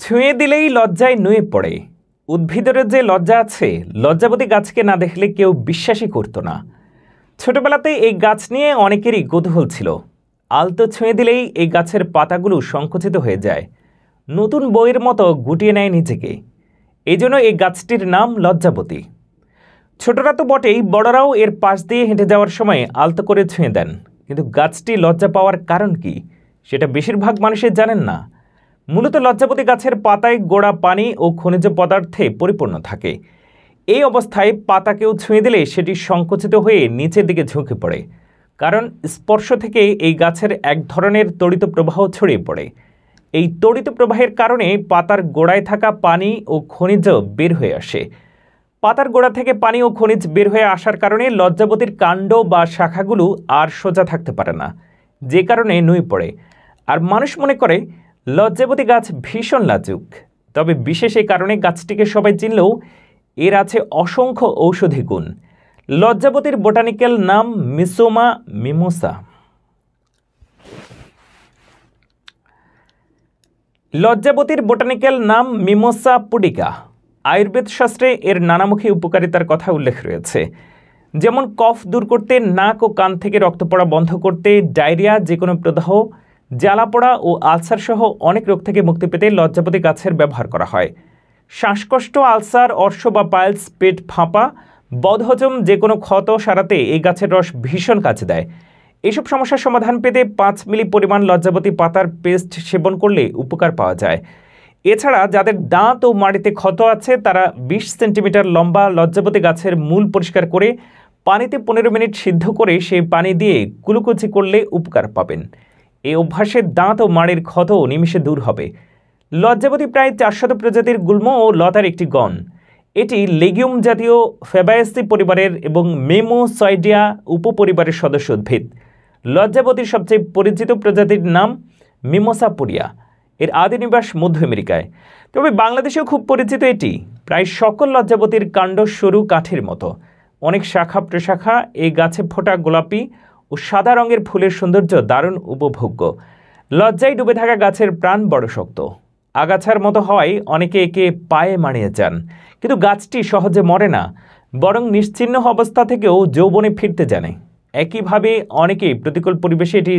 ছুঁয়ে দিলেই লজ্জায় নুয়ে পড়ে। উদ্ভিদের যে লজ্জা আছে, লজ্জাবতী গাছকে না দেখলে কেউ বিশ্বাসই করত না। ছোটবেলাতে এই গাছ নিয়ে অনেকেরই কৌতূহল ছিল। আলতো ছুঁয়ে দিলেই এই গাছের পাতাগুলো সংকুচিত হয়ে যায়, নতুন বইয়ের মতো গুটিয়ে নেয় নিজেকে। এই জন্য এই গাছটির নাম লজ্জাবতী। ছোটরা তো বটেই, বড়রাও এর পাশ দিয়ে হেঁটে যাওয়ার সময় আলতো করে ছুঁয়ে দেন। কিন্তু গাছটি লজ্জা পাওয়ার কারণ কি, সেটা বেশিরভাগ মানুষের জানেন না। মূলত লজ্জাবতী গাছের পাতায় গোড়া পানি ও খনিজ পদার্থে পরিপূর্ণ থাকে। এই অবস্থায় পাতাকেও ছুঁয়ে দিলে সেটি সংকুচিত হয়ে নিচের দিকে ঝুঁকে পড়ে, কারণ স্পর্শ থেকে এই গাছের এক ধরনের তড়িৎ প্রবাহ ছড়িয়ে পড়ে। এই তড়িৎ প্রবাহের কারণে পাতার গোড়ায় থাকা পানি ও খনিজ বের হয়ে আসে। পাতার গোড়া থেকে পানি ও খনিজ বের হয়ে আসার কারণে লজ্জাবতীর কাণ্ড বা শাখাগুলো আর সোজা থাকতে পারে না, যে কারণে নুয়ে পড়ে। আর মানুষ মনে করে লজ্জাবতী গাছ ভীষণ লাজুক। তবে বিশেষ এই কারণে গাছটিকে সবাই চিনলেও এর আছে অসংখ্য ঔষধি গুণ। লজ্জাবতীর বোটানিক্যাল নাম মিসোমা মিমোসা। লজ্জাবতীর বোটানিক্যাল নাম মিমোসা পুডিকা। আয়ুর্বেদ শাস্ত্রে এর নানামুখী উপকারিতার কথা উল্লেখ রয়েছে, যেমন কফ দূর করতে, নাক ও কান থেকে রক্ত পড়া বন্ধ করতে, ডায়রিয়া, যে কোনো প্রদাহ, জ্বালাপোড়া ও আলসার সহ অনেক রোগ থেকে মুক্তি পেতে লজ্জাবতী গাছের ব্যবহার করা হয়। শ্বাসকষ্ট, আলসার, অর্শ বা পাইলস, পেট ফাঁপা, বদহজম, যে কোনো ক্ষত সারাতে এই গাছের রস ভীষণ কাজে দেয়। এইসব সমস্যার সমাধান পেতে 5 মিলি পরিমাণ লজ্জাবতী পাতার পেস্ট সেবন করলে উপকার পাওয়া যায়। এছাড়া যাদের দাঁত ও মাড়িতে ক্ষত আছে, তারা 20 সেন্টিমিটার লম্বা লজ্জাবতী গাছের মূল পরিষ্কার করে পানিতে 15 মিনিট সিদ্ধ করে সেই পানি দিয়ে কুলুকুচি করলে উপকার পাবেন। এই অভ্যাসে দাঁত ও মাড়ির ক্ষত নিমিষে দূর হবে। লজ্জাবতী প্রায় 400 প্রজাতির গুল্ম ও লতার একটি গণ। এটি লেগিউম জাতীয় ফেবায়েসি পরিবারের এবং মেমোসয়েডিয়া উপপরিবারের সদস্য উদ্ভিদ। লজ্জাবতীর সবচেয়ে পরিচিত প্রজাতির নাম মিমোসা পুডিয়া। এর আদি নিবাস মধ্য আমেরিকায়, তবে বাংলাদেশেও খুব পরিচিত এটি। প্রায় সকল লজ্জাবতীর কাণ্ড সরু কাঠের মতো, অনেক শাখা প্রশাখা। এই গাছে ফোটা গোলাপি ও সাদা রঙের ফুলের সৌন্দর্য দারুণ উপভোগ্য। লজ্জায় ডুবে থাকা গাছের প্রাণ বড় শক্ত, আগাছার মতো হওয়ায় অনেকে একে পায়ে মানিয়ে যান। কিন্তু গাছটি সহজে মরে না, বরং নিশ্চিহ্ন অবস্থা থেকেও যৌবনে ফিরতে জানে। একইভাবে অনেক প্রতিকূল পরিবেশে এটি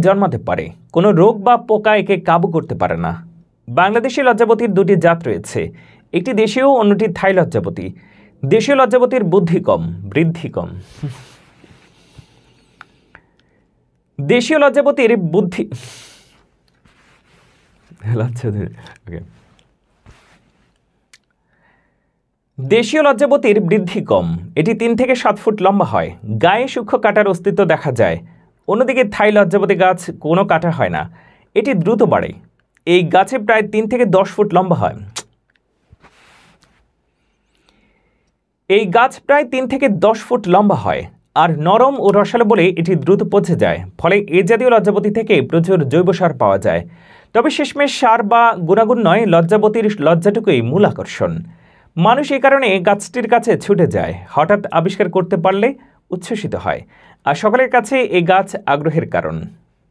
জন্মাতে পারে। কোনো রোগ বা পোকা একে কাবু করতে পারে না। বাংলাদেশি লজ্জাবতীর 2টি জাত রয়েছে, একটি দেশীয়, অন্যটি থাই লজ্জাবতী। দেশীয় লজ্জাবতীর বুদ্ধি কম, বৃদ্ধি কম। দেশীয় লজ্জাবতীর বৃদ্ধি কম। এটি 3 থেকে 7 ফুট লম্বা হয়, গায়ে সূক্ষ্ম কাঁটার অস্তিত্ব দেখা যায়। অন্যদিকে থাই লজ্জাবতী গাছ কোনো কাঁটা হয় না, এটি দ্রুত বাড়ে। এই গাছে প্রায় 3 থেকে 10 ফুট লম্বা হয়। আর নরম ও রসালো বলে এটি দ্রুত পচে যায়। ফলে এ জাতীয় লজ্জাবতী থেকে প্রচুর জৈব সার পাওয়া যায়। তবে শেষমেশ সার বা গুণাগুণ নয়, লজ্জাবতীর লজ্জাটুকুই মূল আকর্ষণ। মানুষ এই কারণে গাছটির কাছে ছুটে যায়, হঠাৎ আবিষ্কার করতে পারলে উচ্ছ্বসিত হয়। আর সকলের কাছে এই গাছ আগ্রহের কারণ।